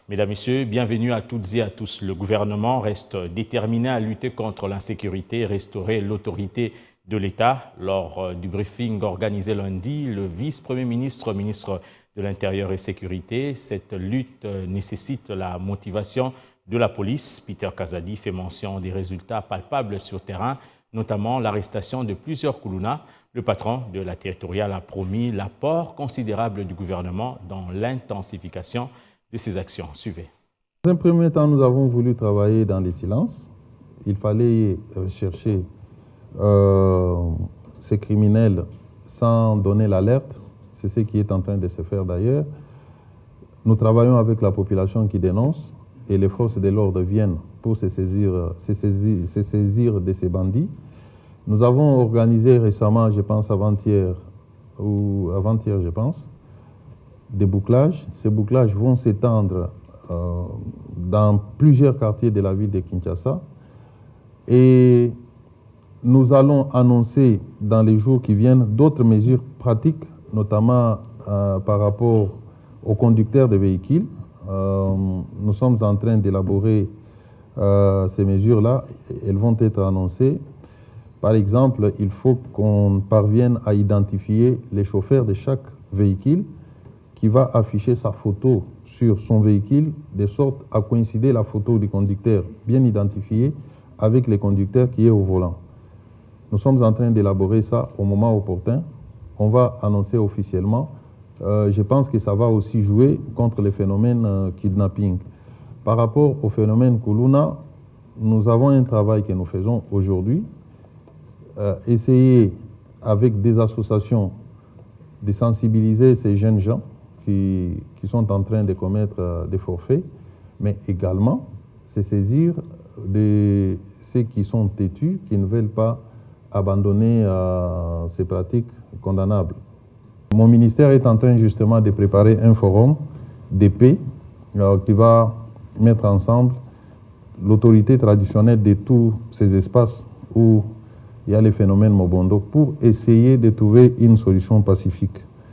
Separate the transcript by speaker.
Speaker 1: Mesdames, Messieurs, bienvenue à toutes et à tous. Le gouvernement reste déterminé à lutter contre l'insécurité et restaurer l'autorité de l'État. Lors du briefing organisé lundi, le vice-premier ministre, ministre de l'Intérieur et Sécurité, cette lutte nécessite la motivation de la police. Peter Kazadi fait mention des résultats palpables sur terrain, notamment l'arrestation de plusieurs Koulouna. Le patron de la territoriale a promis l'apport considérable du gouvernement dans l'intensification de ces actions. Suivez.
Speaker 2: Dans un premier temps, nous avons voulu travailler dans le silence. Il fallait rechercher ces criminels sans donner l'alerte. C'est ce qui est en train de se faire d'ailleurs. Nous travaillons avec la population qui dénonce et les forces de l'ordre viennent pour se saisir de ces bandits. Nous avons organisé récemment, je pense avant-hier, je pense, des bouclages. Ces bouclages vont s'étendre dans plusieurs quartiers de la ville de Kinshasa. Et nous allons annoncer dans les jours qui viennent d'autres mesures pratiques, notamment par rapport aux conducteurs de véhicules. Nous sommes en train d'élaborer ces mesures-là. Elles vont être annoncées. Par exemple, il faut qu'on parvienne à identifier les chauffeurs de chaque véhicule qui va afficher sa photo sur son véhicule, de sorte à coïncider la photo du conducteur bien identifié avec le conducteur qui est au volant. Nous sommes en train d'élaborer ça au moment opportun. On va annoncer officiellement. Je pense que ça va aussi jouer contre le phénomène kidnapping. Par rapport au phénomène Koulouna, nous avons un travail que nous faisons aujourd'hui. Essayer avec des associations de sensibiliser ces jeunes gens qui sont en train de commettre des forfaits, mais également se saisir de ceux qui sont têtus, qui ne veulent pas abandonner ces pratiques condamnables. Mon ministère est en train justement de préparer un forum de paix qui va mettre ensemble l'autorité traditionnelle de tous ces espaces où il y a les phénomènes Mobondo pour essayer de trouver une solution pacifique.